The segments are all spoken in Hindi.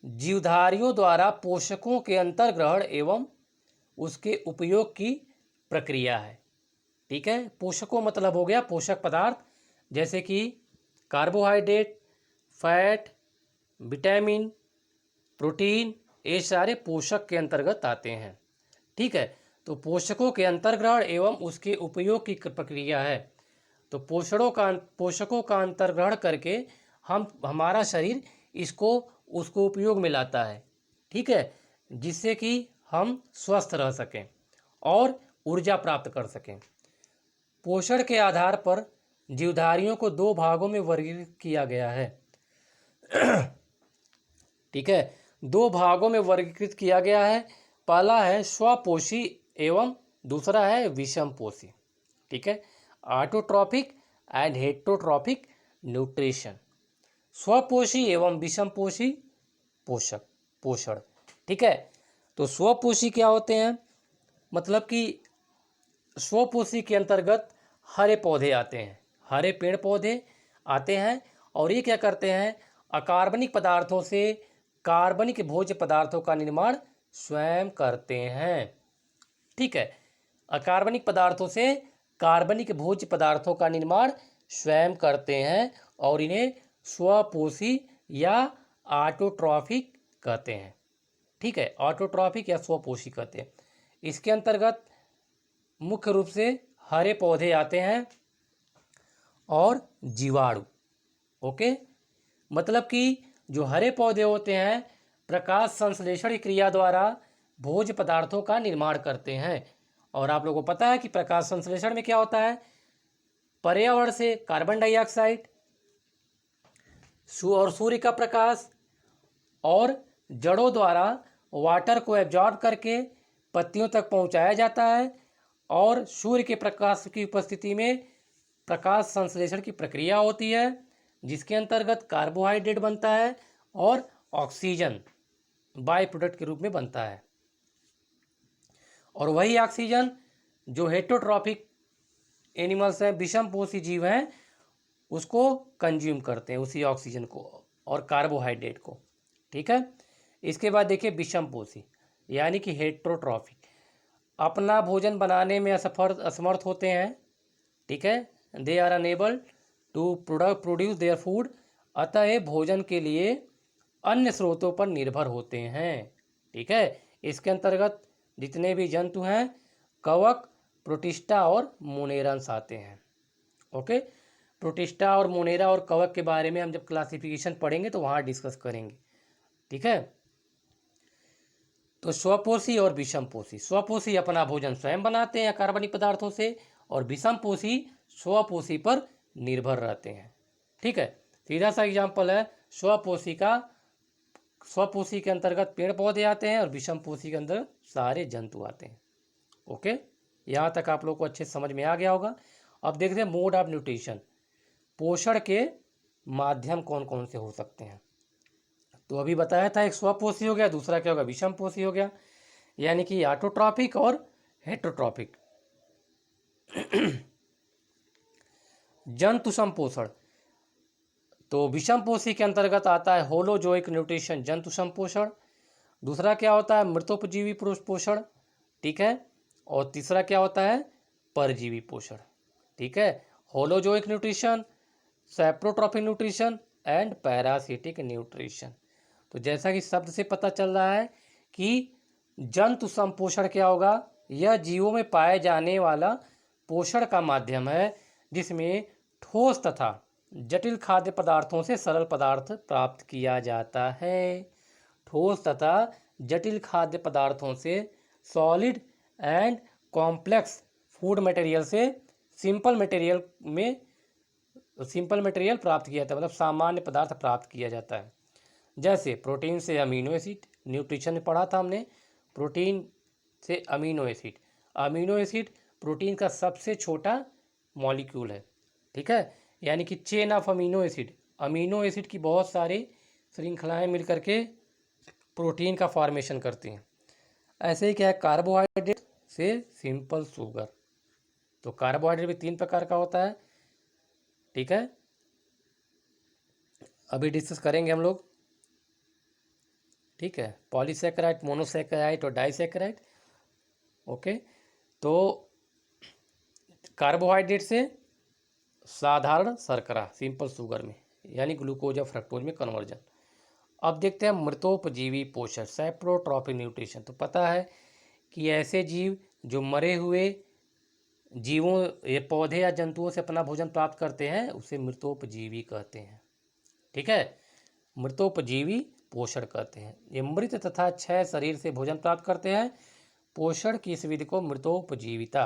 जीवधारियों द्वारा पोषकों के अंतर्ग्रहण एवं उसके उपयोग की प्रक्रिया है। ठीक है, पोषकों मतलब हो गया पोषक पदार्थ, जैसे कि कार्बोहाइड्रेट, फैट, विटामिन, प्रोटीन, ये सारे पोषक के अंतर्गत आते हैं। ठीक है, तो पोषकों के अंतर्ग्रहण एवं उसके उपयोग की प्रक्रिया है। तो पोषकों का अंतर्ग्रहण करके हमारा शरीर इसको उसको उपयोग में लाता है। ठीक है, जिससे कि हम स्वस्थ रह सकें और ऊर्जा प्राप्त कर सकें। पोषण के आधार पर जीवधारियों को दो भागों में वर्गीकृत किया गया है। ठीक है, दो भागों में वर्गीकृत किया गया है। पहला है स्वपोषी एवं दूसरा है विषमपोषी। ठीक है, ऑटोट्रॉफिक एंड हेटरोट्रॉफिक न्यूट्रिशन। स्वपोषी एवं विषमपोषी पोषण। ठीक है, तो स्वपोषी क्या होते हैं, मतलब कि स्वपोषी के अंतर्गत हरे पौधे आते हैं, हरे पेड़ पौधे आते हैं, और ये क्या करते हैं, अकार्बनिक पदार्थों से कार्बनिक भोज्य पदार्थों का निर्माण स्वयं करते हैं। ठीक है, अकार्बनिक पदार्थों से कार्बनिक भोज्य पदार्थों का निर्माण स्वयं करते हैं और इन्हें स्वपोषी या ऑटोट्रॉफिक कहते हैं। ठीक है, ऑटोट्रॉफिक या स्वपोषी कहते हैं। इसके अंतर्गत मुख्य रूप से हरे पौधे आते हैं और जीवाणु। ओके, मतलब कि जो हरे पौधे होते हैं प्रकाश संश्लेषण की क्रिया द्वारा भोज्य पदार्थों का निर्माण करते हैं। और आप लोगों को पता है कि प्रकाश संश्लेषण में क्या होता है, पर्यावरण से कार्बन डाइऑक्साइड और सूर्य का प्रकाश और जड़ों द्वारा वाटर को एब्जॉर्ब करके पत्तियों तक पहुंचाया जाता है, और सूर्य के प्रकाश की उपस्थिति में प्रकाश संश्लेषण की प्रक्रिया होती है, जिसके अंतर्गत कार्बोहाइड्रेट बनता है और ऑक्सीजन बाय प्रोडक्ट के रूप में बनता है। और वही ऑक्सीजन जो हेटरोट्रॉफिक एनिमल्स हैं, विषमपोषी जीव हैं, उसको कंज्यूम करते हैं, उसी ऑक्सीजन को और कार्बोहाइड्रेट को। ठीक है, इसके बाद देखिए विषमपोषी यानी कि हेटरोट्रॉफिक, अपना भोजन बनाने में असमर्थ होते हैं। ठीक है, they are able to produce their food, अतः ये भोजन के लिए अन्य स्रोतों पर निर्भर होते हैं। ठीक है, इसके अंतर्गत जितने भी जंतु हैं, कवक, प्रोटिस्टा और मोनेरंस आते हैं। ओके, प्रोटिस्टा और मोनेरा और कवक के बारे में हम जब क्लासिफिकेशन पढ़ेंगे तो वहाँ डिस्कस करेंगे। ठीक है, तो स्वपोषी और विषमपोषी, स्वपोषी अपना भोजन स्वयं बनाते हैं कार्बनिक पदार्थों से, और विषमपोषी स्वपोषी पर निर्भर रहते हैं। ठीक है, सीधा सा एग्जाम्पल है स्वपोषी का, स्वपोषी के अंतर्गत पेड़ पौधे आते हैं और विषमपोषी के अंदर सारे जंतु आते हैं। ओके, यहाँ तक आप लोग को अच्छे समझ में आ गया होगा। अब देखते हैं मोड ऑफ न्यूट्रिशन, पोषण के माध्यम कौन कौन से हो सकते हैं। तो अभी बताया था एक स्वपोषी हो गया, दूसरा क्या होगा, विषमपोषी हो गया, यानी कि ऑटोट्रॉफिक और हेटरोट्रॉफिक। जंतु संपोषण, तो विषमपोषी के अंतर्गत आता है होलोजोइक न्यूट्रिशन, जंतु संपोषण। दूसरा क्या होता है, मृतोपजीवी पोषण। ठीक है, और तीसरा क्या होता है, परजीवी पोषण। ठीक है, holozoic nutrition, saprotrophic nutrition and parasitic nutrition. तो जैसा कि शब्द से पता चल रहा है कि जंतु संपोषण क्या होगा, यह जीवों में पाए जाने वाला पोषण का माध्यम है जिसमें ठोस तथा जटिल खाद्य पदार्थों से सरल पदार्थ प्राप्त किया जाता है। ठोस तथा जटिल खाद्य पदार्थों से solid and complex food material से सिंपल मटेरियल प्राप्त किया जाता है, मतलब सामान्य पदार्थ प्राप्त किया जाता है। जैसे प्रोटीन से अमीनो एसिड, न्यूट्रिशन में पढ़ा था हमने, प्रोटीन से amino acid. Amino acid protein का सबसे छोटा मॉलिक्यूल है। ठीक है, यानी कि chain of amino acid, amino acid की बहुत सारी श्रृंखलाएं मिल करके प्रोटीन का फॉर्मेशन करती हैं। ऐसे ही क्या है, कार्बोहाइड्रेट से सिंपल शुगर। तो कार्बोहाइड्रेट भी 3 प्रकार का होता है। ठीक है, अभी डिस्कस करेंगे हम लोग। ठीक है, पॉलीसेकेराइड, मोनोसेकेराइड और डाइसेकेराइड। ओके, तो कार्बोहाइड्रेट से साधारण शर्करा, सिंपल शुगर में, यानी ग्लूकोज या फ्रक्टोज में कन्वर्जन। अब देखते हैं मृतोपजीवी पोषण, सैप्रोट्रॉपिक न्यूट्रिशन। तो पता है कि ऐसे जीव जो मरे हुए जीवों, ये पौधे या जंतुओं से अपना भोजन प्राप्त करते हैं, उसे मृतोपजीवी कहते हैं। ठीक है, मृतोपजीवी पोषण कहते हैं। ये मृत तथा क्षय शरीर से भोजन प्राप्त करते हैं। पोषण की इस विधि को मृतोपजीविता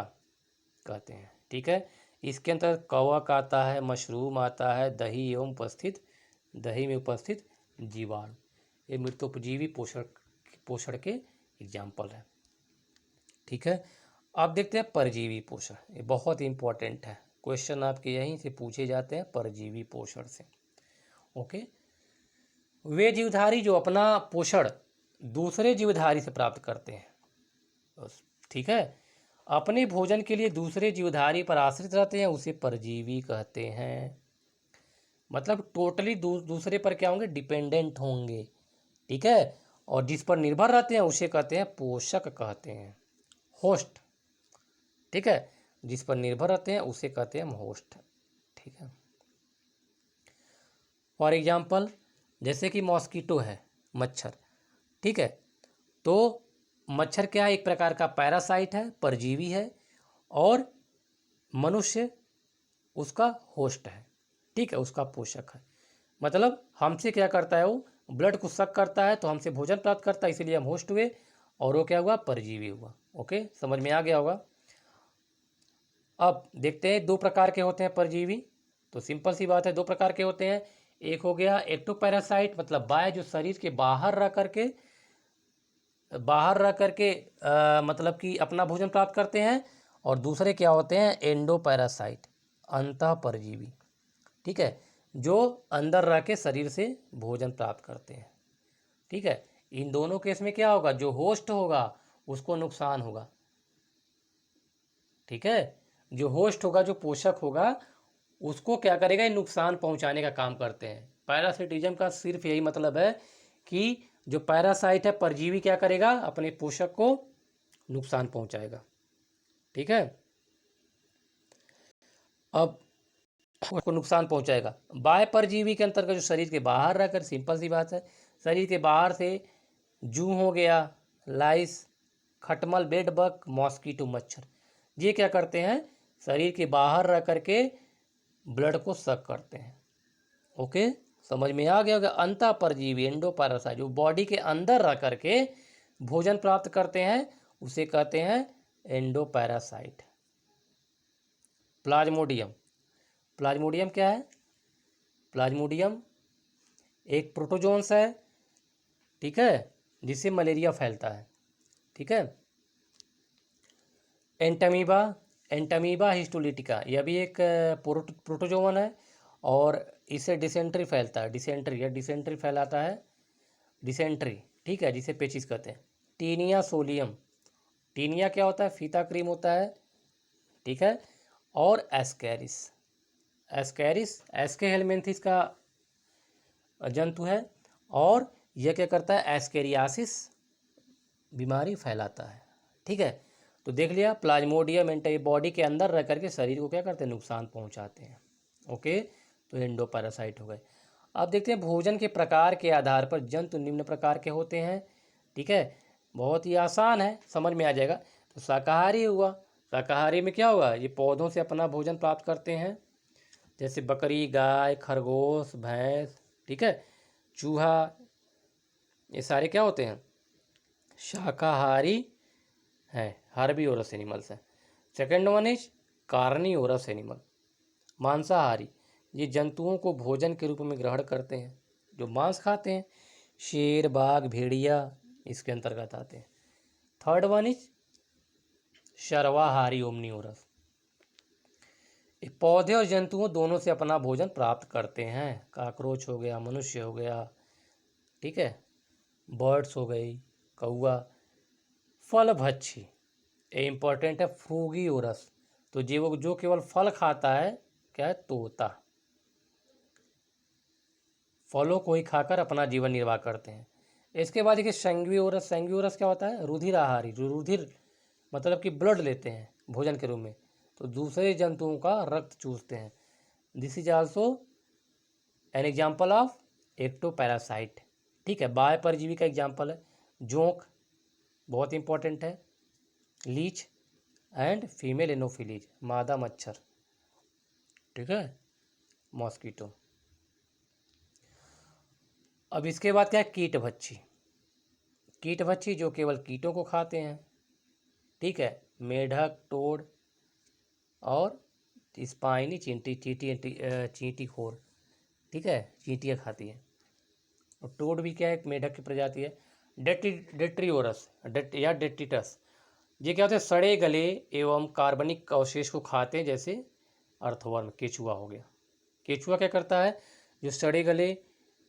कहते हैं। ठीक है, इसके अंतर्गत कवक आता है, मशरूम आता है, दही में उपस्थित जीवाणु, ये मृतोपजीवी पोषण के एग्जाम्पल है। ठीक है, अब देखते हैं परजीवी पोषण। ये बहुत इंपॉर्टेंट है, क्वेश्चन आपके यहीं से पूछे जाते हैं परजीवी पोषण से। ओके, वे जीवधारी जो अपना पोषण दूसरे जीवधारी से प्राप्त करते हैं। ठीक है, अपने भोजन के लिए दूसरे जीवधारी पर आश्रित रहते हैं, उसे परजीवी कहते हैं। मतलब टोटली दूसरे पर क्या होंगे, डिपेंडेंट होंगे। ठीक है, और जिस पर निर्भर रहते हैं उसे कहते हैं पोषक कहते हैं, होस्ट। ठीक है, जिस पर निर्भर रहते हैं उसे कहते हैं होस्ट। ठीक है, फॉर एग्जाम्पल जैसे कि मॉस्किटो है, मच्छर। ठीक है, तो मच्छर क्या है, एक प्रकार का पैरासाइट है, परजीवी है, और मनुष्य उसका होस्ट है। ठीक है, उसका पोषक है। मतलब हमसे क्या करता है, वो ब्लड को सक करता है, तो हमसे भोजन प्राप्त करता है, इसीलिए हम होस्ट हुए, और वो क्या हुआ, परजीवी हुआ। ओके, समझ में आ गया होगा। अब देखते हैं दो प्रकार के होते हैं परजीवी। तो सिंपल सी बात है, दो प्रकार के होते हैं। एक हो गया एक्टोपैरासाइट, मतलब बाय, जो शरीर के बाहर रह करके मतलब कि अपना भोजन प्राप्त करते हैं। और दूसरे क्या होते हैं, एंडोपैरासाइट, अंतः परजीवी। ठीक है, जो अंदर रह के शरीर से भोजन प्राप्त करते हैं। ठीक है, इन दोनों केस में क्या होगा, जो होस्ट होगा उसको नुकसान होगा। ठीक है, जो होस्ट होगा, जो पोषक होगा, उसको क्या करेगा, ये नुकसान पहुंचाने का काम करते हैं। पैरासिटिज्म का सिर्फ यही मतलब है कि जो पैरासाइट है, परजीवी, क्या करेगा, अपने पोषक को नुकसान पहुंचाएगा। ठीक है, अब उसको नुकसान पहुंचाएगा। बाह्य परजीवी के अंतर्गत जो शरीर के बाहर रहकर, सिंपल सी बात है, शरीर के बाहर से जू हो गया, लाइस, खटमल, बेड बग, मॉस्किटो, मच्छर, ये क्या करते हैं, शरीर के बाहर रह करके ब्लड को सक करते हैं। ओके, समझ में आ गया होगा। अंतः परजीवी, एंडोपैरासाइट, जो बॉडी के अंदर रह करके भोजन प्राप्त करते हैं, उसे कहते हैं एंडोपैरासाइट। प्लाज्मोडियम, प्लाज्मोडियम क्या है, प्लाज्मोडियम एक प्रोटोजोन्स है। ठीक है, जिससे मलेरिया फैलता है। ठीक है, एंटामीबा, एंटामीबा हिस्टोलिटिका, यह भी एक प्रोटोजोवन है, और इससे डिसेंट्री फैलता है, डिसेंट्री, यह डिसेंट्री फैलाता है, डिसेंट्री। ठीक है, जिसे पेचिस कहते हैं। टीनिया सोलियम, टीनिया क्या होता है, फीता क्रीम होता है। ठीक है, और एस्कैरिस, एस्कैरिस एस्के हेलमिंथिस का जंतु है, और यह क्या करता है, एस्केरियासिस बीमारी फैलाता है। ठीक है, तो देख लिया, प्लाज्मोडियम बॉडी के अंदर रह करके शरीर को क्या करते हैं, नुकसान पहुंचाते हैं। ओके, तो एंडोपैरासाइट हो गए। अब देखते हैं भोजन के प्रकार के आधार पर जंतु निम्न प्रकार के होते हैं। ठीक है, बहुत ही आसान है, समझ में आ जाएगा। तो शाकाहारी हुआ, शाकाहारी में क्या होगा, ये पौधों से अपना भोजन प्राप्त करते हैं, जैसे बकरी, गाय, खरगोश, भैंस। ठीक है, चूहा, ये सारे क्या होते हैं, शाकाहारी है, हार्बीवोरस एनिमल्स है। Second one is carnivorous animal, मांसाहारी, ये जंतुओं को भोजन के रूप में ग्रहण करते हैं, जो मांस खाते हैं। शेर, बाघ, भेड़िया इसके अंतर्गत आते हैं। थर्ड वन इज सर्वाहारी, ओमनीवोरस, ये पौधे और जंतुओं दोनों से अपना भोजन प्राप्त करते हैं। काकरोच हो गया, मनुष्य हो गया, ठीक है, बर्ड्स हो गई, कौआ। फल भक्षी, ये इंपॉर्टेंट है, फ्रूगीओरस, तो जो केवल फल खाता है, क्या है, तोता, फलों को ही खाकर अपना जीवन निर्वाह करते हैं। इसके बाद देखिए सेंग्यूरस। सेंग्यूरस क्या होता है? रुधिर आहारी, जो रुधिर मतलब कि ब्लड लेते हैं भोजन के रूप में, तो दूसरे जंतुओं का रक्त चूसते हैं। This is also an example of ectoparasite. ठीक है, बाह्य परजीवी का एग्जाम्पल है जोंक, बहुत इंपॉर्टेंट है, लीच एंड फीमेल एनोफिलीज, मादा मच्छर। ठीक है, मॉस्किटो। अब इसके बाद क्या है? कीटभक्षी। कीटभक्षी जो केवल कीटों को खाते हैं। ठीक है, मेढक, टोड और स्पाइनी चींटी, चींटी खोर। ठीक है, चींटियाँ खाती है। और टोड भी क्या है? एक मेढक की प्रजाति है। डेट्रियोरस या डेट्रिटस, ये क्या होते हैं? सड़े गले एवं कार्बनिक अवशेष को खाते हैं, जैसे अर्थवर्म, केचुआ हो गया। केचुआ क्या करता है? जो सड़े गले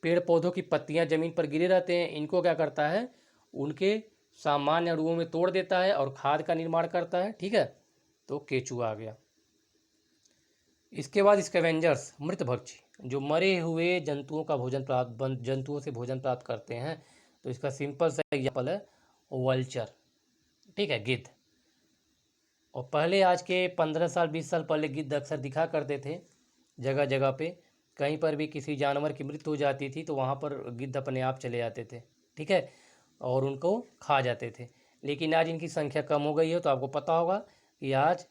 पेड़ पौधों की पत्तियां जमीन पर गिरे रहते हैं, इनको क्या करता है? उनके सामान्य अणुओं में तोड़ देता है और खाद का निर्माण करता है। ठीक है, तो केचुआ आ गया। इसके बाद स्कैवेंजर्स, मृत भक्षी, जो मरे हुए जंतुओं का जंतुओं से भोजन प्राप्त करते हैं। तो इसका सिंपल सा एग्जाम्पल है वल्चर। ठीक है, गिद्ध। और पहले, आज के 15 साल 20 साल पहले गिद्ध अक्सर दिखा करते थे जगह जगह पे। कहीं पर भी किसी जानवर की मृत्यु हो जाती थी तो वहाँ पर गिद्ध अपने आप चले जाते थे। ठीक है, और उनको खा जाते थे। लेकिन आज इनकी संख्या कम हो गई है। तो आपको पता होगा कि आज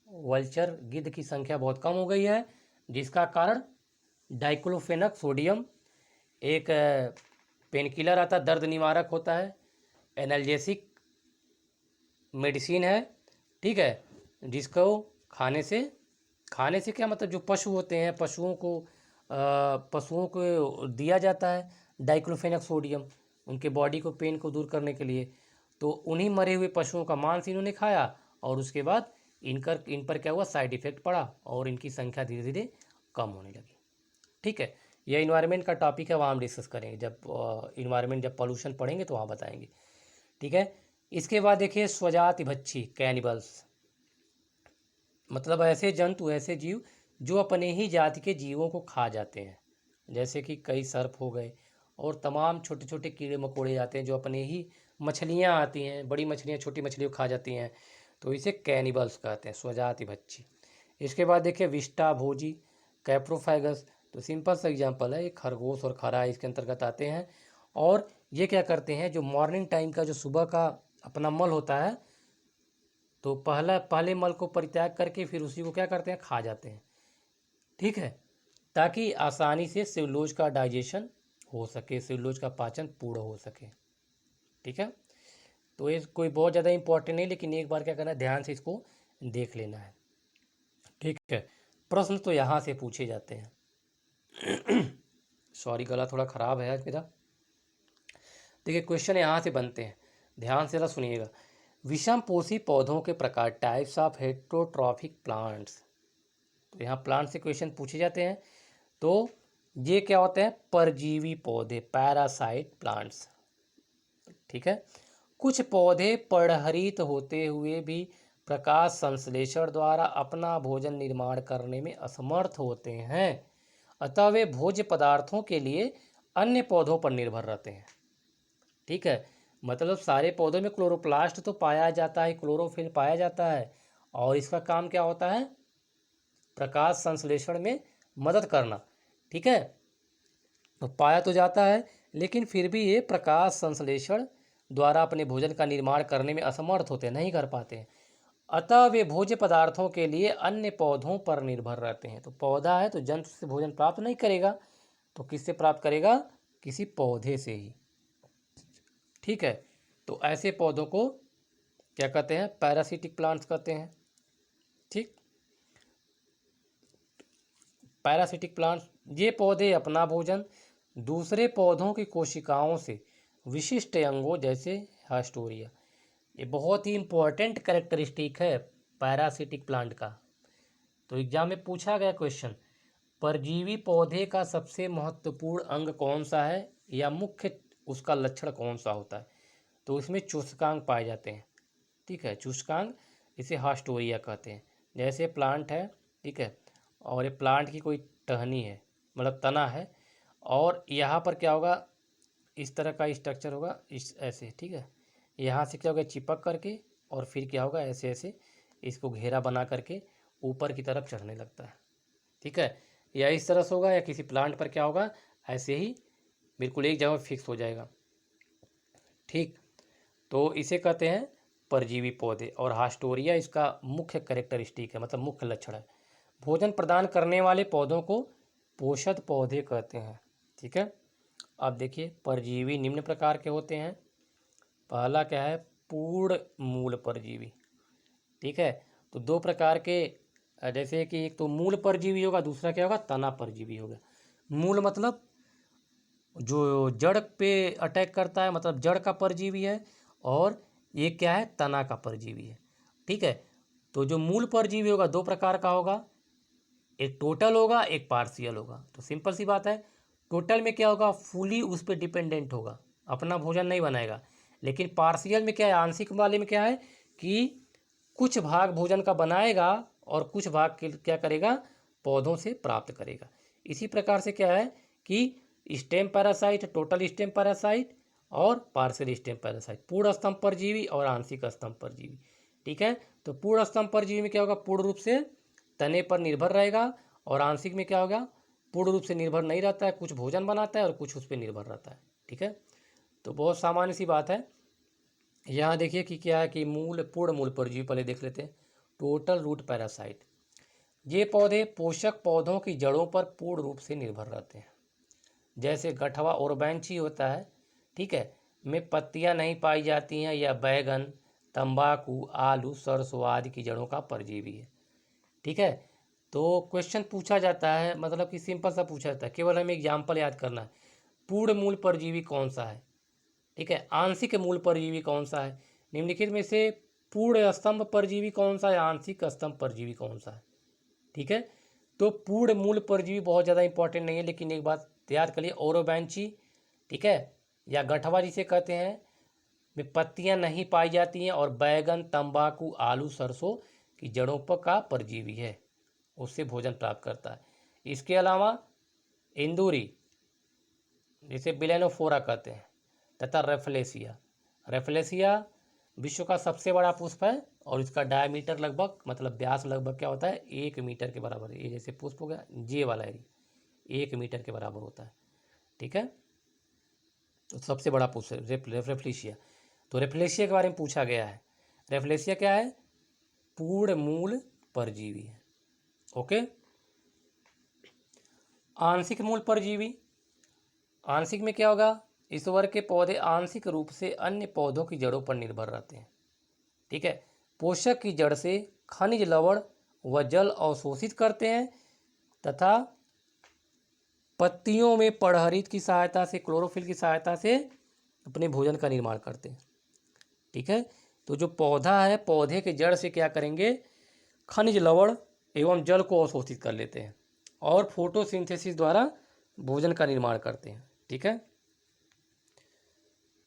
वल्चर, गिद्ध की संख्या बहुत कम हो गई है, जिसका कारण डाइक्लोफेनक सोडियम एक पेनकिलर आता है, दर्द निवारक होता है, एनाल्जेसिक मेडिसिन है। ठीक है, जिसको खाने से क्या मतलब, जो पशु होते हैं, पशुओं को दिया जाता है डाइक्लोफेनक सोडियम, उनके बॉडी को, पेन को दूर करने के लिए। तो उन्हीं मरे हुए पशुओं का मांस इन्होंने खाया और उसके बाद इन पर क्या हुआ? साइड इफेक्ट पड़ा और इनकी संख्या धीरे धीरे कम होने लगी। ठीक है, यह इन्वायरमेंट का टॉपिक है, वहाँ हम डिस्कस करेंगे जब इन्वायरमेंट, जब पॉल्यूशन पढ़ेंगे तो वहाँ बताएंगे। ठीक है, इसके बाद देखिए स्वजाति भक्षी, कैनिबल्स, मतलब ऐसे जंतु, ऐसे जीव जो अपने ही जाति के जीवों को खा जाते हैं, जैसे कि कई सर्प हो गए और तमाम छोटे छोटे कीड़े मकोड़े आते हैं जो अपने ही, मछलियाँ आती हैं, बड़ी मछलियाँ छोटी मछलियों को खा जाती हैं, तो इसे कैनिबल्स कहते हैं, स्वजाति भक्षी। इसके बाद देखिए विष्टा भोजी, कैप्रोफाइगस, तो सिंपल सा एग्जांपल है, ये खरगोश और खरा इसके अंतर्गत आते हैं। और ये क्या करते हैं? जो मॉर्निंग टाइम का, जो सुबह का अपना मल होता है, तो पहले मल को परित्याग करके फिर उसी को क्या करते हैं? खा जाते हैं। ठीक है, ताकि आसानी से सेलुलोज का डाइजेशन हो सके, सेलुलोज का पाचन पूर्ण हो सके। ठीक है, तो ये कोई बहुत ज़्यादा इंपॉर्टेंट नहीं, लेकिन एक बार क्या करना है? ध्यान से इसको देख लेना है। ठीक है, प्रश्न तो यहाँ से पूछे जाते हैं। सॉरी, गला थोड़ा ख़राब है आज मेरा। देखिए, क्वेश्चन यहाँ से बनते हैं, ध्यान से जरा सुनिएगा। विषम पोषी पौधों के प्रकार, टाइप्स ऑफ हेट्रोट्रॉफिक प्लांट्स। तो यहाँ प्लांट से क्वेश्चन पूछे जाते हैं। तो ये क्या होते हैं? परजीवी पौधे, पैरासाइट प्लांट्स। ठीक है, कुछ पौधे पर्णहरित होते हुए भी प्रकाश संश्लेषण द्वारा अपना भोजन निर्माण करने में असमर्थ होते हैं, अतः वे भोज्य पदार्थों के लिए अन्य पौधों पर निर्भर रहते हैं। ठीक है, मतलब सारे पौधों में क्लोरोप्लास्ट तो पाया जाता है, क्लोरोफिल पाया जाता है, और इसका काम क्या होता है? प्रकाश संश्लेषण में मदद करना। ठीक है, तो पाया तो जाता है, लेकिन फिर भी ये प्रकाश संश्लेषण द्वारा अपने भोजन का निर्माण करने में असमर्थ होते हैं, नहीं कर पाते हैं, अतः वे भोज्य पदार्थों के लिए अन्य पौधों पर निर्भर रहते हैं। तो पौधा है तो जंतु से भोजन प्राप्त नहीं करेगा, तो किससे प्राप्त करेगा? किसी पौधे से ही। ठीक है, तो ऐसे पौधों को क्या कहते हैं? पैरासिटिक प्लांट्स कहते हैं। ठीक, पैरासिटिक प्लांट्स, ये पौधे अपना भोजन दूसरे पौधों की कोशिकाओं से विशिष्ट अंगों, जैसे हास्टोरिया, ये बहुत ही इंपॉर्टेंट कैरेक्टरिस्टिक है पैरासिटिक प्लांट का। तो एग्जाम में पूछा गया क्वेश्चन, परजीवी पौधे का सबसे महत्वपूर्ण अंग कौन सा है, या मुख्य उसका लक्षण कौन सा होता है? तो इसमें चूसकांग पाए जाते हैं। ठीक है, चूसकांग, इसे हास्टोरिया कहते हैं। जैसे प्लांट है, ठीक है, और ये प्लांट की कोई टहनी है, मतलब तना है, और यहाँ पर क्या होगा? इस तरह का स्ट्रक्चर होगा, इस ऐसे, ठीक है। यहाँ से क्या होगा, चिपक करके और फिर क्या होगा, ऐसे ऐसे इसको घेरा बना करके ऊपर की तरफ चढ़ने लगता है, ठीक है। या इस तरह से होगा, या किसी प्लांट पर क्या होगा, ऐसे ही बिल्कुल एक जगह फिक्स हो जाएगा, ठीक। तो इसे कहते हैं परजीवी पौधे, और हास्टोरिया इसका मुख्य कैरेक्टरिस्टिक है, मतलब मुख्य लक्षण है। भोजन प्रदान करने वाले पौधों को पोषक पौधे कहते हैं, ठीक है। अब देखिए, परजीवी निम्न प्रकार के होते हैं। पहला क्या है, पूर्ण मूल परजीवी, ठीक है। तो दो प्रकार के, जैसे कि एक तो मूल परजीवी होगा, दूसरा क्या होगा, तना परजीवी होगा। मूल मतलब जो जड़ पे अटैक करता है, मतलब जड़ का परजीवी है, और ये क्या है, तना का परजीवी है, ठीक है। तो जो मूल परजीवी होगा दो प्रकार का होगा, एक टोटल होगा, एक पार्शियल होगा। तो सिंपल सी बात है, टोटल में क्या होगा, फुली उस पर डिपेंडेंट होगा, अपना भोजन नहीं बनाएगा। लेकिन पार्शियल में क्या है, आंशिक वाले में क्या है कि कुछ भाग भोजन का बनाएगा और कुछ भाग क्या करेगा, पौधों से प्राप्त करेगा। इसी प्रकार से क्या है कि stem parasite, total stem parasite और पार्शियल स्टेम पैरासाइट, पूर्ण स्तंभ परजीवी और आंशिक स्तंभ परजीवी, ठीक है। तो पूर्ण स्तंभ परजीवी में क्या होगा, पूर्ण रूप से तने पर निर्भर रहेगा, और आंशिक में क्या होगा, पूर्ण रूप से निर्भर नहीं रहता है, कुछ भोजन बनाता है और कुछ उस पर निर्भर रहता है, ठीक है। तो बहुत सामान्य सी बात है। यहाँ देखिए कि क्या है कि पूर्ण मूल परजीवी पहले देख लेते हैं। टोटल रूट पैरासाइट, ये पौधे पोषक पौधों की जड़ों पर पूर्ण रूप से निर्भर रहते हैं। जैसे गठवा और बेंची होता है, ठीक है, में पत्तियां नहीं पाई जाती हैं, या बैगन, तंबाकू, आलू, सरसों आदि की जड़ों का परजीवी है, ठीक है। तो क्वेश्चन पूछा जाता है, मतलब कि सिंपल सा पूछा जाता है, केवल हमें एग्जाम्पल याद करना है। पूर्ण मूल परजीवी कौन सा है, ठीक है। आंशिक मूल परजीवी कौन सा है, निम्नलिखित में से पूर्ण स्तंभ परजीवी कौन सा है, आंशिक स्तंभ परजीवी कौन सा है, ठीक है। तो पूर्ण मूल परजीवी बहुत ज़्यादा इंपॉर्टेंट नहीं है, लेकिन एक बात याद करिए, ओरोबैंची, ठीक है, या गठवा जिसे कहते हैं, में पत्तियां नहीं पाई जाती हैं, और बैगन, तंबाकू, आलू, सरसों की जड़ों पर का परजीवी है, उससे भोजन प्राप्त करता है। इसके अलावा इंदूरी, जिसे बिलेनोफोरा कहते हैं, तथा रेफलेसिया, रेफलेसिया विश्व का सबसे बड़ा पुष्प है, और इसका डायमीटर लगभग, मतलब व्यास लगभग क्या होता है, 1 मीटर के बराबर है। ये जैसे पुष्प हो गया, जे वाला एरिया 1 मीटर के बराबर होता है, ठीक है। तो सबसे बड़ा पुष्प है रेफलेसिया। तो रेफलेसिया के बारे में पूछा गया है। रेफलेसिया क्या है, पूर्ण मूल परजीवी है, ओके। आंशिक मूल परजीवी, आंशिक में क्या होगा, इस वर्ग के पौधे आंशिक रूप से अन्य पौधों की जड़ों पर निर्भर रहते हैं, ठीक है। पोषक की जड़ से खनिज लवण व जल अवशोषित करते हैं, तथा पत्तियों में पड़हरित की सहायता से, क्लोरोफिल की सहायता से अपने भोजन का निर्माण करते हैं, ठीक है। तो जो पौधा है, पौधे के जड़ से क्या करेंगे, खनिज लवण एवं जल को अवशोषित कर लेते हैं, और फोटोसिंथेसिस द्वारा भोजन का निर्माण करते हैं, ठीक है।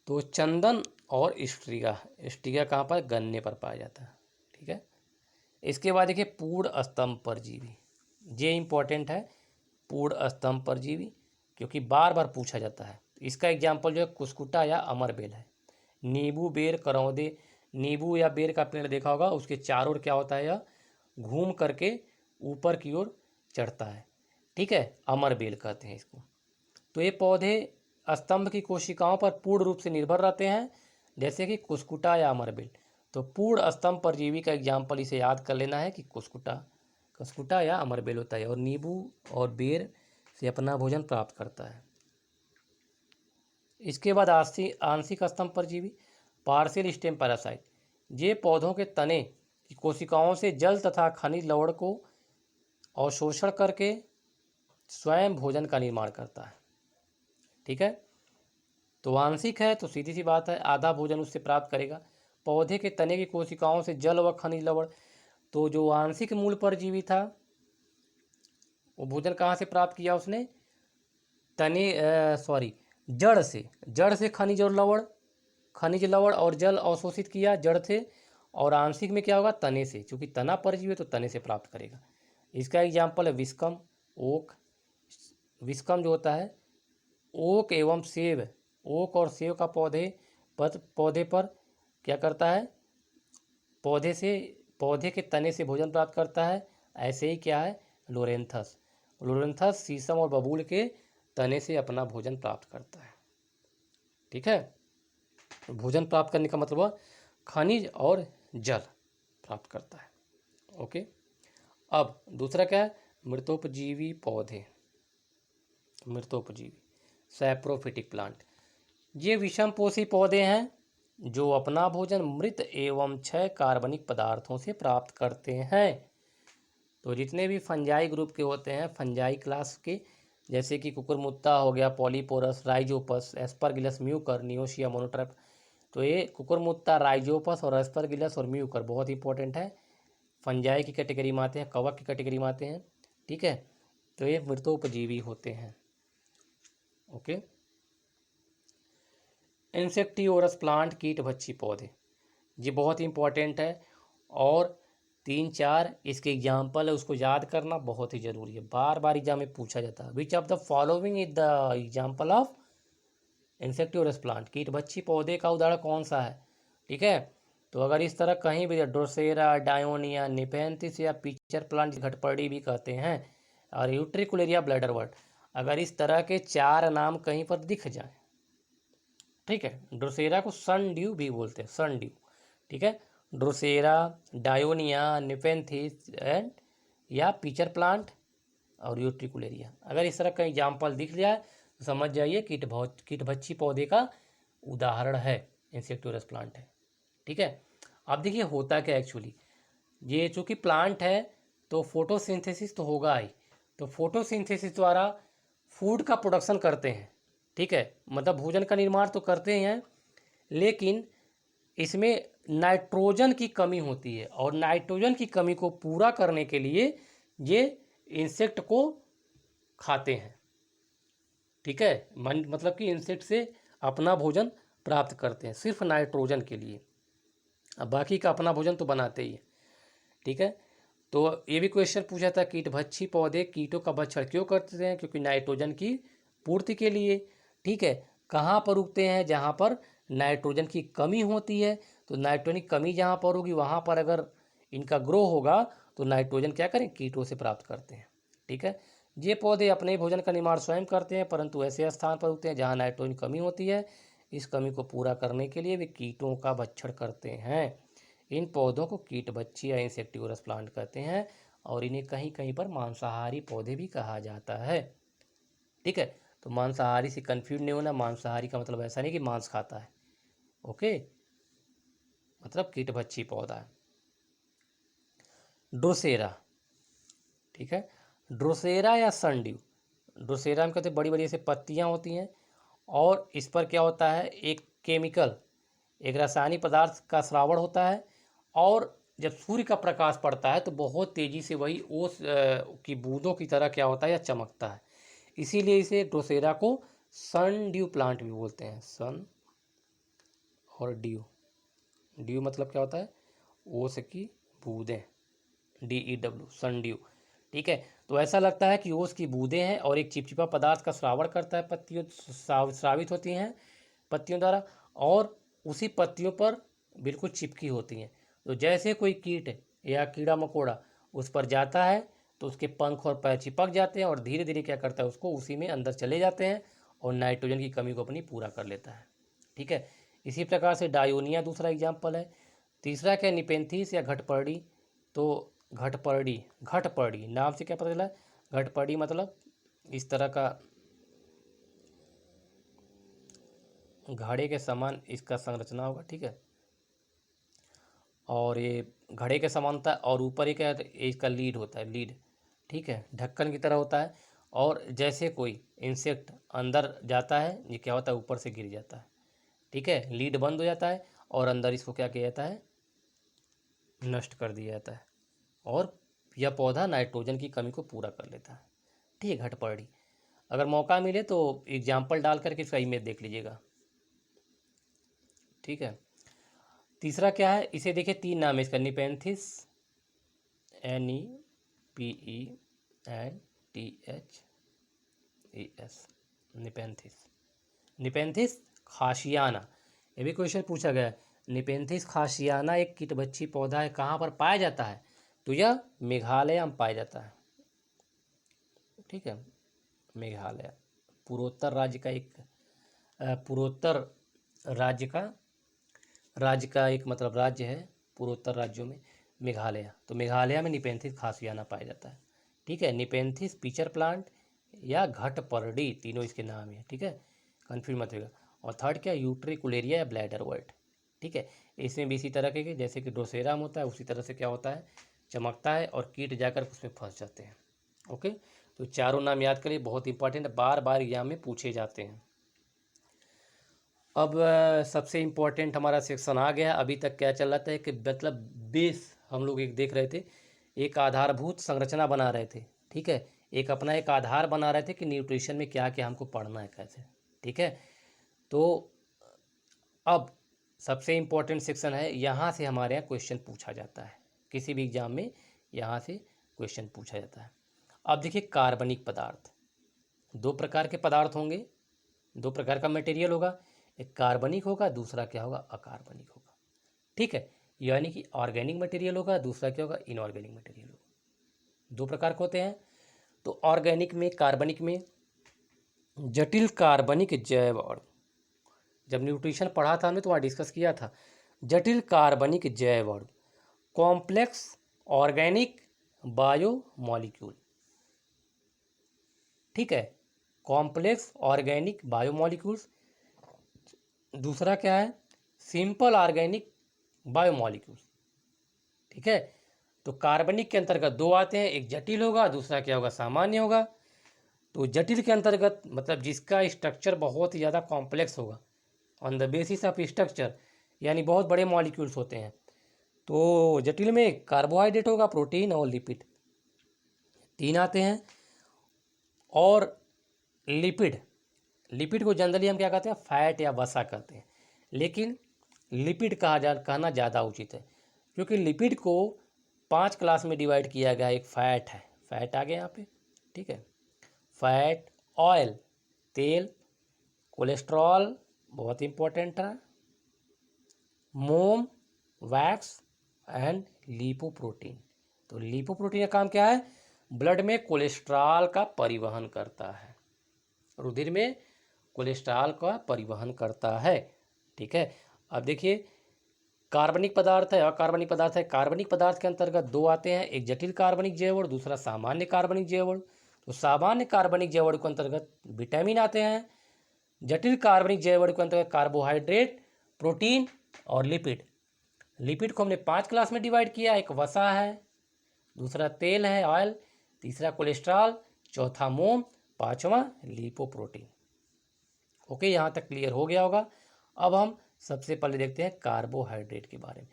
तो चंदन और स्ट्रिगा, स्ट्रिगा कहाँ पर, गन्ने पर पाया जाता है, ठीक है। इसके बाद देखिए पूर्ण स्तंभ परजीवी, ये इंपॉर्टेंट है, पूर्ण स्तंभ परजीवी, क्योंकि बार बार पूछा जाता है। इसका एग्जाम्पल जो है कुसकुटा या अमरबेल है। नींबू, बेर, करौंदे, नींबू या बेर का पेड़ देखा होगा, उसके चारों ओर क्या होता है, यह घूम करके ऊपर की ओर चढ़ता है, ठीक है, अमरबेल कहते हैं इसको। तो ये पौधे स्तंभ की कोशिकाओं पर पूर्ण रूप से निर्भर रहते हैं, जैसे कि कुसकुटा या अमरबेल। तो पूर्ण स्तंभ परजीवी का एग्जाम्पल इसे याद कर लेना है कि कुसकुटा या अमरबेल होता है, और नींबू और बेर से अपना भोजन प्राप्त करता है। इसके बाद आंशिक स्तंभ परजीवी, पार्शियल स्टेम पैरासाइट, ये पौधों के तने की कोशिकाओं से जल तथा खनिज लवण को अवशोषण करके स्वयं भोजन का निर्माण करता है, ठीक है। तो आंशिक है तो सीधी सी बात है, आधा भोजन उससे प्राप्त करेगा। पौधे के तने की कोशिकाओं से जल व खनिज लवण, तो जो आंशिक मूल परजीवी था, वो भोजन कहाँ से प्राप्त किया उसने, जड़ से खनिज लवण और जल अवशोषित किया जड़ से। और आंशिक में क्या होगा, तने से, क्योंकि तना परजीवी है तो तने से प्राप्त करेगा। इसका एग्जाम्पल है विस्कम, ओक। विस्कम जो होता है, ओक एवं सेब ओक और सेव का पौधे पर क्या करता है, पौधे के तने से भोजन प्राप्त करता है। ऐसे ही क्या है, लोरेंथस शीशम और बबूल के तने से अपना भोजन प्राप्त करता है। ठीक है, तो भोजन प्राप्त करने का मतलब हुआ खनिज और जल प्राप्त करता है। ओके, अब दूसरा क्या है, मृतोपजीवी पौधे, मृतोपजीवी सैप्रोफिटिक प्लांट। ये विषमपोषी पौधे हैं जो अपना भोजन मृत एवं क्षय कार्बनिक पदार्थों से प्राप्त करते हैं। तो जितने भी फंजाई ग्रुप के होते हैं, फंजाई क्लास के, जैसे कि कुकुरमुत्ता हो गया, पॉलीपोरस, राइजोपस, एस्परगिलस, म्यूकर, नियोशिया, मोनोट्रैप। तो ये कुकुरमुत्ता, राइजोपस और एस्परगिलस और म्यूकर बहुत इंपॉर्टेंट है, फंजाई की कैटेगरी में आते हैं, कवक की कैटेगरी में आते हैं। ठीक है, तो ये मृतोपजीवी होते हैं। ओके, इंसेक्टिवोरस प्लांट, कीटभक्षी पौधे, ये बहुत इंपॉर्टेंट है और 3-4 इसके एग्जाम्पल है, उसको याद करना बहुत ही जरूरी है, बार बार एग्जाम में पूछा जाता है। Which of the following is the example of insectivorous plant, कीटभक्षी पौधे का उदाहरण कौन सा है। ठीक है, तो अगर इस तरह कहीं भी ड्रोसेरा, डायोनिया, निपेंथिस या पिक्चर प्लांट, घटपड़ी भी कहते हैं, और यूट्रिकुलेरिया ब्लैडरवर्ट, अगर इस तरह के 4 नाम कहीं पर दिख जाए, ठीक है, ड्रोसेरा को सन ड्यू भी बोलते हैं, सन ड्यू। ठीक है, ड्रोसेरा, डायोनिया, निपेंथिस एंड या पिक्चर प्लांट और यूट्रिकुलेरिया, अगर इस तरह का एग्जाम्पल दिख जाए तो समझ जाइए कीटभक्षी पौधे का उदाहरण है, इंसेक्टिवोरस प्लांट है। ठीक है, अब देखिए होता क्या एक्चुअली, ये चूँकि प्लांट है तो फोटोसिंथेसिस तो होगा ही, तो फोटोसिंथेसिस द्वारा फूड का प्रोडक्शन करते हैं। ठीक है, मतलब भोजन का निर्माण तो करते हैं, लेकिन इसमें नाइट्रोजन की कमी होती है, और नाइट्रोजन की कमी को पूरा करने के लिए ये इंसेक्ट को खाते हैं। ठीक है, मतलब कि इंसेक्ट से अपना भोजन प्राप्त करते हैं सिर्फ नाइट्रोजन के लिए, अब बाकी का अपना भोजन तो बनाते ही है। ठीक है, तो ये भी क्वेश्चन पूछा था, कीटभक्षी पौधे कीटों का भक्षण क्यों करते हैं, क्योंकि नाइट्रोजन की पूर्ति के लिए। ठीक है, कहाँ पर उगते हैं, जहाँ पर नाइट्रोजन की कमी होती है, तो नाइट्रोजन की कमी जहाँ पर होगी वहाँ पर अगर इनका ग्रो होगा तो नाइट्रोजन क्या करें, कीटों से प्राप्त करते हैं। ठीक है, ये पौधे अपने भोजन का निर्माण स्वयं करते हैं, परंतु ऐसे स्थान पर उगते हैं जहाँ नाइट्रोजन की कमी होती है, इस कमी को पूरा करने के लिए वे कीटों का भक्षण करते हैं। इन पौधों को कीटभक्षी या इंसेक्टिवोरस प्लांट कहते हैं, और इन्हें कहीं कहीं पर मांसाहारी पौधे भी कहा जाता है। ठीक है, तो मांसाहारी से कंफ्यूज नहीं होना, मांसाहारी का मतलब ऐसा नहीं कि मांस खाता है। ओके, मतलब कीटभक्षी पौधा है। ड्रोसेरा, ठीक है, ड्रोसेरा या सनड्यू, ड्रोसेरा में कहते हैं बड़ी बड़ी ऐसे पत्तियां होती हैं, और इस पर क्या होता है, एक रासायनिक पदार्थ का श्रावण होता है, और जब सूर्य का प्रकाश पड़ता है तो बहुत तेजी से वही ओस की बूंदों की तरह क्या होता है, या चमकता है, इसीलिए इसे ड्रोसेरा को सन ड्यू प्लांट भी बोलते हैं। सन और ड्यू, ड्यू मतलब क्या होता है, ओस की बूंदें, DEW, सन ड्यू। ठीक है, तो ऐसा लगता है कि ओस की बूंदें हैं और एक चिपचिपा पदार्थ का श्रावण करता है, पत्तियों श्रावित होती हैं पत्तियों द्वारा, और उसी पत्तियों पर बिल्कुल चिपकी होती हैं। तो जैसे कोई कीट या कीड़ा मकोड़ा उस पर जाता है तो उसके पंख और पैर चिपक जाते हैं, और धीरे धीरे क्या करता है, उसको उसी में अंदर चले जाते हैं और नाइट्रोजन की कमी को अपनी पूरा कर लेता है। ठीक है, इसी प्रकार से डायोनिया दूसरा एग्जाम्पल है। तीसरा क्या, निपेंथिस या घटपर्डी। तो घटपर्डी नाम से क्या पता चला, घटपर्डी मतलब इस तरह का घड़े के समान इसका संरचना होगा। ठीक है, और ये घड़े के समान होता है, और ऊपर ही क्या है, इसका लीड होता है, लीड। ठीक है, ढक्कन की तरह होता है, और जैसे कोई इंसेक्ट अंदर जाता है ये क्या होता है, ऊपर से गिर जाता है। ठीक है, लीड बंद हो जाता है और अंदर इसको क्या किया जाता है, नष्ट कर दिया जाता है, और यह पौधा नाइट्रोजन की कमी को पूरा कर लेता है। ठीक है, घटपर्डी, अगर मौका मिले तो एग्जाम्पल डाल करके इसका इमेज देख लीजिएगा। ठीक है, तीसरा क्या है, इसे देखिए 3 नाम है इसका, nepenthes, NEPENTHES, nepenthes. Nepenthes khasiana, ये भी क्वेश्चन पूछा गया है। निपेंथिस खासियाना एक कीटभक्षी पौधा है, कहाँ पर पाया जाता है? तो यह मेघालय में पाया जाता है। ठीक है, मेघालय पूर्वोत्तर राज्य का एक पूर्वोत्तर राज्य का एक मतलब राज्य है पूर्वोत्तर राज्यों में मेघालय। तो मेघालय में निपेंथिस खासियाना पाया जाता है। ठीक है, निपेंथिस पिचर प्लांट या घटपर्डी, तीनों इसके नाम है। ठीक है, कन्फ्यूज मत होगा। और थर्ड क्या, यूट्रिकुलेरिया या ब्लैडर वर्ट। ठीक है, इसमें भी इसी तरह के जैसे कि ड्रोसेरा में होता है उसी तरह से क्या होता है, चमकता है और कीट जाकर उसमें फंस जाते हैं। ओके, तो चारों नाम याद करिए, बहुत इंपॉर्टेंट है, बार बार एग्जाम में पूछे जाते हैं। अब सबसे इम्पोर्टेंट हमारा सेक्शन आ गया। अभी तक क्या चल रहा था कि मतलब बेस हम लोग एक देख रहे थे, एक आधारभूत संरचना बना रहे थे। ठीक है, एक अपना एक आधार बना रहे थे कि न्यूट्रिशन में क्या क्या हमको पढ़ना है कैसे। ठीक है, तो अब सबसे इम्पोर्टेंट सेक्शन है, यहाँ से हमारे यहाँ क्वेश्चन पूछा जाता है, किसी भी एग्जाम में यहाँ से क्वेश्चन पूछा जाता है। अब देखिए, कार्बनिक पदार्थ, दो प्रकार के पदार्थ होंगे, दो प्रकार का मटेरियल होगा, एक कार्बनिक होगा, दूसरा क्या होगा, अकार्बनिक होगा। ठीक है, यानी कि ऑर्गेनिक मटेरियल होगा, दूसरा क्या होगा, इनऑर्गेनिक मटेरियल होगा। दो प्रकार के होते हैं। तो ऑर्गेनिक में, कार्बनिक में जटिल कार्बनिक जैव अणु, जब न्यूट्रिशन पढ़ा था हमने तो वहाँ डिस्कस किया था, जटिल कार्बनिक जैव अणु, कॉम्प्लेक्स ऑर्गेनिक बायोमॉलिक्यूल। ठीक है, कॉम्प्लेक्स ऑर्गेनिक बायोमॉलिक्यूल्स। दूसरा क्या है, सिंपल ऑर्गेनिक बायोमॉलिक्यूल्स। ठीक है, तो कार्बनिक के अंतर्गत दो आते हैं, एक जटिल होगा, दूसरा क्या होगा, सामान्य होगा। तो जटिल के अंतर्गत मतलब जिसका स्ट्रक्चर बहुत ही ज़्यादा कॉम्प्लेक्स होगा, on the basis of structure, यानी बहुत बड़े मॉलिक्यूल्स होते हैं। तो जटिल में कार्बोहाइड्रेट होगा, प्रोटीन और लिपिड, तीन आते हैं। और लिपिड, लिपिड को जनरली हम क्या कहते हैं, फैट या वसा कहते हैं, लेकिन लिपिड कहना ज़्यादा उचित है, क्योंकि लिपिड को 5 क्लास में डिवाइड किया गया। एक फैट है, फैट आ गया यहाँ पे। ठीक है, फैट, ऑयल तेल, कोलेस्ट्रॉल बहुत इंपॉर्टेंट है, मोम वैक्स एंड लिपोप्रोटीन। तो लिपोप्रोटीन का काम क्या है, ब्लड में कोलेस्ट्रॉल का परिवहन करता है, रुधिर में कोलेस्ट्रॉल का परिवहन करता है। ठीक है, अब देखिए, कार्बनिक पदार्थ है, अकार्बनिक पदार्थ है। कार्बनिक पदार्थ के अंतर्गत दो आते हैं, एक जटिल कार्बनिक जैव अणु, दूसरा सामान्य कार्बनिक जैव अणु। तो सामान्य कार्बनिक जैव अणु के अंतर्गत विटामिन आते हैं, जटिल कार्बनिक जैव अणु के अंतर्गत कार्बोहाइड्रेट, प्रोटीन और लिपिड। लिपिड को हमने 5 क्लास में डिवाइड किया, एक वसा है, दूसरा तेल है ऑयल, तीसरा कोलेस्ट्रॉल, चौथा मोम, पांचवा लिपोप्रोटीन। ओके, यहाँ तक क्लियर हो गया होगा। अब हम सबसे पहले देखते हैं कार्बोहाइड्रेट के बारे में।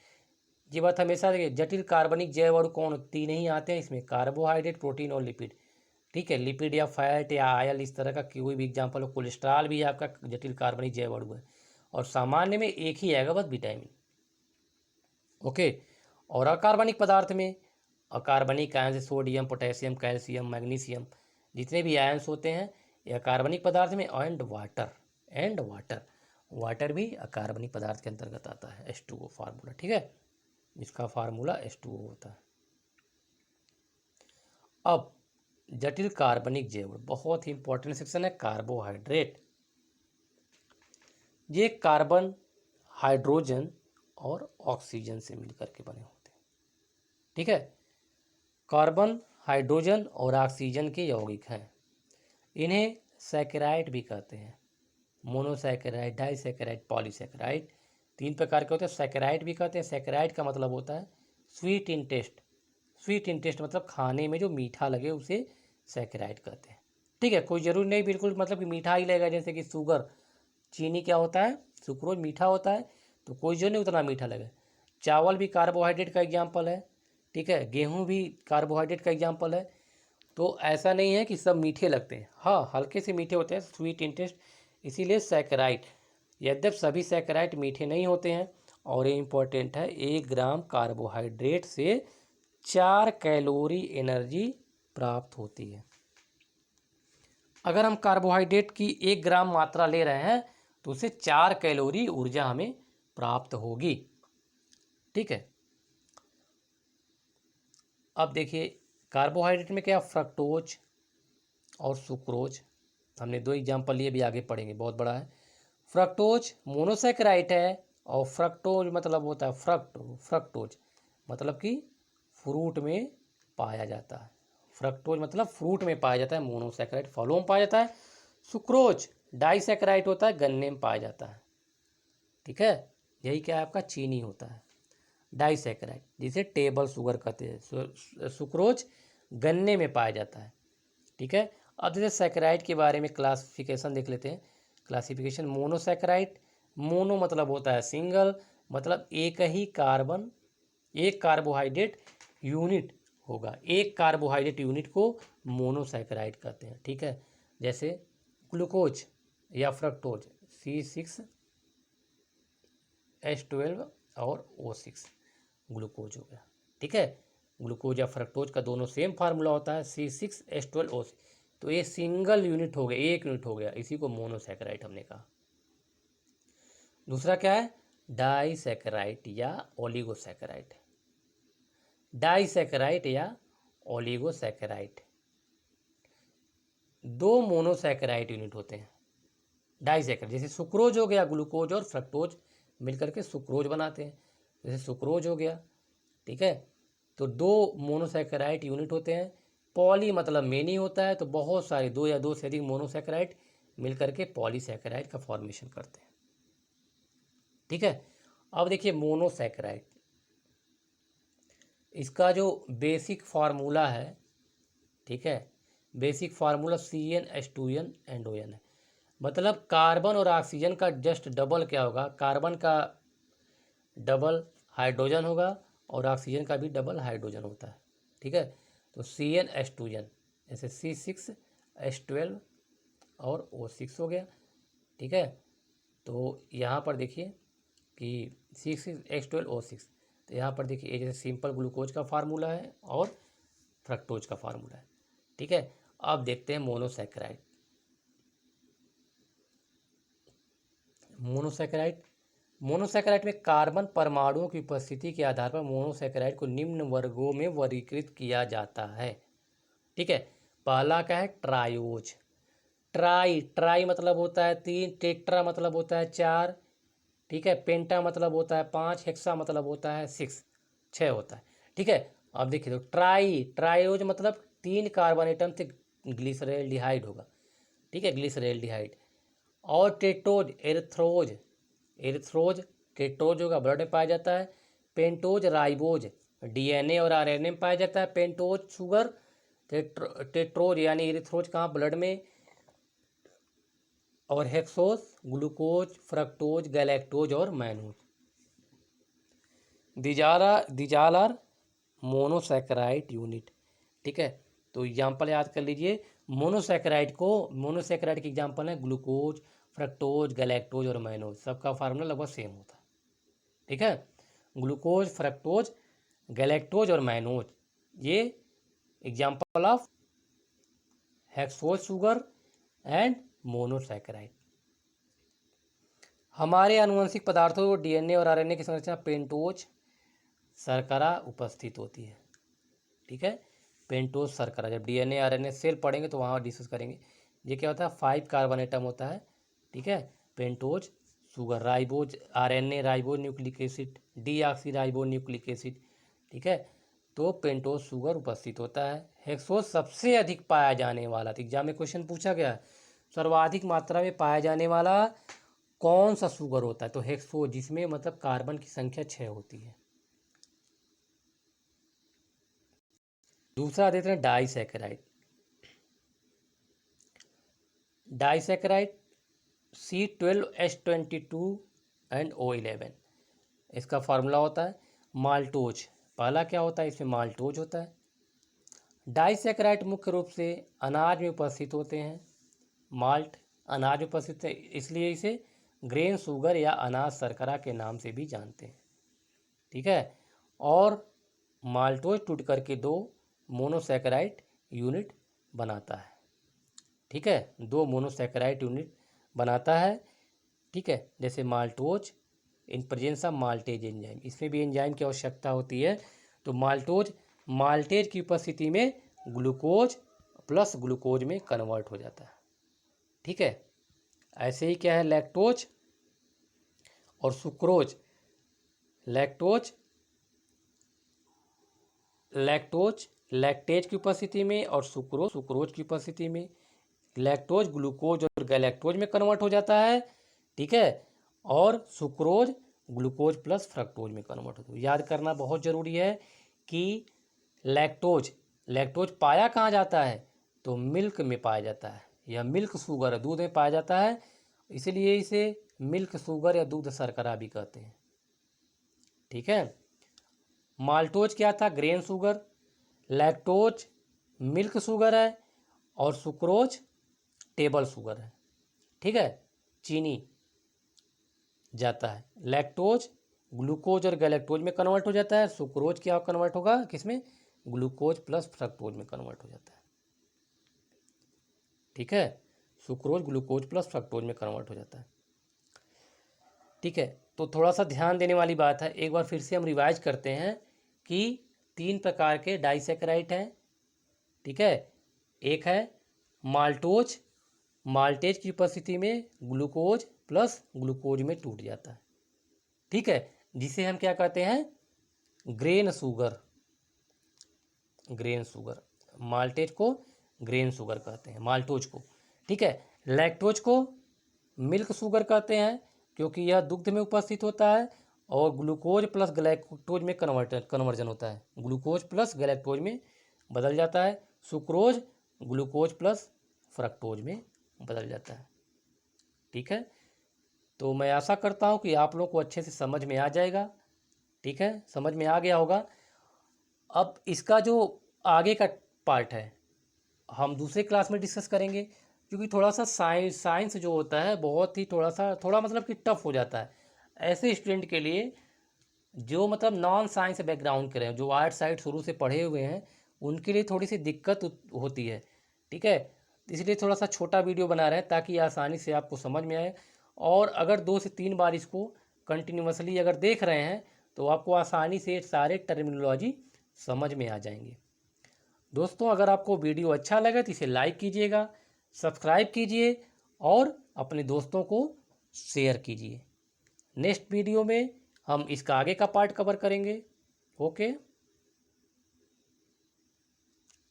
ये बात हमेशा देखिए, जटिल कार्बनिक जैव अणु कौन, तीन ही आते हैं इसमें, कार्बोहाइड्रेट, प्रोटीन और लिपिड। ठीक है, लिपिड या फैट या आयल इस तरह का कोई भी एग्जाम्पल हो, कोलेस्ट्रॉल भी आपका जटिल कार्बनिक जैव अणु है। और सामान्य में एक ही आएगा बस, विटामिन। ओके, और अकार्बनिक पदार्थ में, अकार्बनिक आयन से सोडियम, पोटेशियम, कैल्शियम, मैग्नीशियम, जितने भी आयन्स होते हैं ये अकार्बनिक पदार्थ में। एंड वाटर भी अकार्बनिक पदार्थ के अंतर्गत आता है, H2O फार्मूला। ठीक है, इसका फार्मूला H2O होता है। अब जटिल कार्बनिक जैव अणु, बहुत ही इंपॉर्टेंट सेक्शन है, कार्बोहाइड्रेट। ये कार्बन, हाइड्रोजन और ऑक्सीजन से मिलकर के बने होते हैं। ठीक है, कार्बन, हाइड्रोजन और ऑक्सीजन के यौगिक हैं। इन्हें सैकेराइड भी कहते हैं, मोनोसैकेराइड, डाइसैकेराइड, पॉलीसैकेराइड, तीन प्रकार के होते हैं। सैकेराइड भी कहते हैं। सैकेराइड का मतलब होता है sweet in taste, sweet in taste मतलब खाने में जो मीठा लगे उसे सैकेराइड कहते हैं। ठीक है, कोई ज़रूरी नहीं बिल्कुल मतलब कि मीठा ही लगेगा, जैसे कि शुगर, चीनी क्या होता है, सुक्रोज मीठा होता है, तो कोई जो नहीं उतना मीठा लगे। चावल भी कार्बोहाइड्रेट का एग्जाम्पल है। ठीक है, गेहूँ भी कार्बोहाइड्रेट का एग्जाम्पल है। तो ऐसा नहीं है कि सब मीठे लगते हैं, हाँ हल्के से मीठे होते हैं, स्वीट इन टेस्ट, इसीलिए सैकेराइड। यद्यप सभी सैकेराइड मीठे नहीं होते हैं। और ये इंपॉर्टेंट है, 1 ग्राम कार्बोहाइड्रेट से 4 कैलोरी एनर्जी प्राप्त होती है। अगर हम कार्बोहाइड्रेट की 1 ग्राम मात्रा ले रहे हैं तो उससे 4 कैलोरी ऊर्जा हमें प्राप्त होगी। ठीक है, अब देखिए कार्बोहाइड्रेट में क्या, फ्रक्टोज और सुक्रोज। हमने 2 एग्जाम्पल लिए, भी आगे पढ़ेंगे, बहुत बड़ा है। फ्रक्टोज मोनोसेकेराइड है और फ्रक्टोज मतलब होता है फ्रक्टोज मतलब कि फ्रूट में पाया जाता है। फ्रक्टोज मतलब फ्रूट में पाया जाता है, मोनोसेकेराइड फलों में पाया जाता है। सुक्रोज डाइसेकेराइड होता है, गन्ने में पाया जाता है। ठीक है, यही क्या है आपका, चीनी होता है डाइसेकेराइड, जिसे टेबल शुगर कहते हैं। सुक्रोज गन्ने में पाया जाता है। ठीक है, अब जैसे सैकराइड के बारे में क्लासिफिकेशन देख लेते हैं। क्लासिफिकेशन, मोनोसैकराइड, मोनो मतलब होता है सिंगल, मतलब एक ही कार्बन, एक कार्बोहाइड्रेट यूनिट होगा, एक कार्बोहाइड्रेट यूनिट को मोनोसैकराइड कहते हैं। ठीक है, जैसे ग्लूकोज या फ्रक्टोज C6H12 और O6 ग्लूकोज हो गया। ठीक है, ग्लूकोज या फ्रक्टोज का दोनों सेम फार्मूला होता है C6H12O6, तो ये सिंगल यूनिट हो गया, एक यूनिट हो गया, इसी को मोनोसैकराइड हमने कहा। दूसरा क्या है, डाइसैकराइड या ओलिगोसैकराइड। डाइसैकराइड या ओलिगोसैकराइड, 2 मोनोसैकराइड यूनिट होते हैं। डाइसैकराइड जैसे सुक्रोज हो गया, ग्लूकोज और फ्रक्टोज मिलकर के सुक्रोज बनाते हैं, जैसे सुक्रोज हो गया। ठीक है, तो 2 मोनोसैकराइड यूनिट होते हैं। पॉली मतलब मेनी होता है, तो बहुत सारे 2 या 2 से अधिक मोनोसैकराइड मिलकर के पॉलीसैकराइड का फॉर्मेशन करते हैं। ठीक है, अब देखिए मोनोसैकराइड, इसका जो बेसिक फार्मूला है, ठीक है, basic formula CnH2n and ON है। मतलब कार्बन और ऑक्सीजन का जस्ट डबल क्या होगा, कार्बन का डबल हाइड्रोजन होगा और ऑक्सीजन का भी डबल हाइड्रोजन होता है। ठीक है, तो CnH2n जैसे C6H12 और O6 हो गया। ठीक है, तो यहाँ पर देखिए कि C6H12O6, तो यहाँ पर देखिए ये जैसे सिंपल ग्लूकोज का फार्मूला है और फ्रक्टोज का फार्मूला है। ठीक है, अब देखते हैं मोनोसैकराइड। मोनोसैकराइड में कार्बन परमाणुओं की उपस्थिति के आधार पर मोनोसैकराइड को निम्न वर्गों में वर्गीकृत किया जाता है। ठीक है, पहला क्या है, ट्रायोज। ट्राई मतलब होता है 3, टेट्रा मतलब होता है 4, ठीक है, पेंटा मतलब होता है 5, हेक्सा मतलब होता है 6 होता है। ठीक है, अब देखिए तो ट्रायोज मतलब 3 कार्बन एटम से ग्लिसरैल्डिहाइड होगा। ठीक है, ग्लिसरैल्डिहाइड। और टेट्रोज एरिथ्रोज टेट्रोज होगा, ब्लड में पाया जाता है। पेंटोज राइबोज DNA और RNA में पाया जाता है। पेंटोज शुगर, टेट्रोज यानी एरिथ्रोज कहाँ, ब्लड में। और हेक्सोस ग्लूकोज, फ्रक्टोज, गैलेक्टोज और mannose. These are monosaccharide unit. ठीक है, तो एग्जाम्पल याद कर लीजिए, मोनोसैकराइड के एग्जाम्पल हैं ग्लूकोज, फ्रक्टोज, गैलेक्टोज और मैनोज, सबका फार्मूला लगभग सेम होता है। ठीक है, ग्लूकोज, फ्रक्टोज, गैलेक्टोज और मैनोज, ये example of hexose sugar and monosaccharide. हमारे आनुवंशिक पदार्थों DNA और RNA की संरचना पेंटोज शर्करा उपस्थित होती है। ठीक है, पेंटोज शर्करा, जब DNA RNA सेल पढ़ेंगे तो वहाँ डिस्कस करेंगे। ये क्या होता है, 5 कार्बन एटम होता है। ठीक है, pentose sugar, ribose RNA ribose nucleic acid, deoxy ribose nucleic acid. ठीक है, तो पेंटोज शुगर उपस्थित होता है। हेक्सोज सबसे अधिक पाया जाने वाला, तो एग्जाम में क्वेश्चन पूछा गया है, सर्वाधिक मात्रा में पाया जाने वाला कौन सा शुगर होता है, तो हेक्सोज, जिसमें मतलब कार्बन की संख्या 6 होती है। दूसरा देते हैं डाइसैकराइड। C12H22 एंड O11, इसका फार्मूला होता है माल्टोज। पहला क्या होता है, इसमें माल्टोज होता है। डाइसैकराइड मुख्य रूप से अनाज में उपस्थित होते हैं। माल्ट अनाज में उपस्थित है, इसलिए इसे ग्रेन शुगर या अनाज शर्करा के नाम से भी जानते हैं। ठीक है, और माल्टोज टूट करके 2 मोनोसैकराइड यूनिट बनाता है। ठीक है, 2 मोनोसैकराइड यूनिट बनाता है। ठीक है, जैसे maltose in presence of maltase enzyme, इसमें भी एंजाइम की आवश्यकता होती है। तो माल्टेज की उपस्थिति में ग्लूकोज प्लस ग्लूकोज में कन्वर्ट हो जाता है। ठीक है, ऐसे ही क्या है लैक्टोज और सुक्रोज। लैक्टेज की उपस्थिति में और सुक्रोज की उपस्थिति में लैक्टोज ग्लूकोज और गैलेक्टोज में कन्वर्ट हो जाता है। ठीक है, और सुक्रोज ग्लूकोज प्लस फ्रक्टोज में कन्वर्ट होता है। याद करना बहुत ज़रूरी है कि लैक्टोज पाया कहाँ जाता है, तो मिल्क में पाया जाता है। यह मिल्क शुगर दूध में पाया जाता है, इसलिए इसे मिल्क शुगर या दूध शर्करा भी कहते हैं। ठीक है, माल्टोज क्या था, grain sugar. Lactose milk sugar है और सुक्रोज टेबल शुगर है। ठीक है, चीनी जाता है। लैक्टोज ग्लूकोज और गैलेक्टोज में कन्वर्ट हो जाता है। सुक्रोज क्या कन्वर्ट होगा, किसमें, ग्लूकोज प्लस फ्रक्टोज में कन्वर्ट हो जाता है। ठीक है, सुक्रोज ग्लूकोज प्लस फ्रक्टोज में कन्वर्ट हो जाता है। ठीक है, तो थोड़ा सा ध्यान देने वाली बात है, एक बार फिर से हम रिवाइज करते हैं कि 3 प्रकार के डाइसैकेराइड हैं। ठीक है, एक है माल्टेज की उपस्थिति में ग्लूकोज प्लस ग्लूकोज में टूट जाता है। ठीक है, जिसे हम क्या कहते हैं, ग्रेन शुगर। माल्टेज को ग्रेन शुगर कहते हैं, माल्टोज को। ठीक है, लैक्टोज को मिल्क शुगर कहते हैं क्योंकि यह दुग्ध में उपस्थित होता है और ग्लूकोज प्लस गैलेक्टोज में कन्वर्जन होता है, ग्लूकोज प्लस गैलेक्टोज में बदल जाता है। सुक्रोज ग्लूकोज प्लस फ्रक्टोज में बदल जाता है। ठीक है, तो मैं आशा करता हूँ कि आप लोगों को अच्छे से समझ में आ जाएगा। ठीक है, समझ में आ गया होगा। अब इसका जो आगे का पार्ट है हम दूसरे क्लास में डिस्कस करेंगे, क्योंकि थोड़ा सा साइंस जो होता है बहुत ही थोड़ा मतलब कि टफ हो जाता है ऐसे स्टूडेंट के लिए जो मतलब नॉन साइंस बैकग्राउंड के रहे हैं, जो आर्ट साइड शुरू से पढ़े हुए हैं, उनके लिए थोड़ी सी दिक्कत होती है। ठीक है, इसलिए थोड़ा सा छोटा वीडियो बना रहे हैं ताकि आसानी से आपको समझ में आए। और अगर 2 से 3 बार इसको कंटिन्यूसली अगर देख रहे हैं तो आपको आसानी से सारे टर्मिनोलॉजी समझ में आ जाएंगे। दोस्तों, अगर आपको वीडियो अच्छा लगे तो इसे लाइक कीजिएगा, सब्सक्राइब कीजिए और अपने दोस्तों को शेयर कीजिए। नेक्स्ट वीडियो में हम इसका आगे का पार्ट कवर करेंगे। ओके।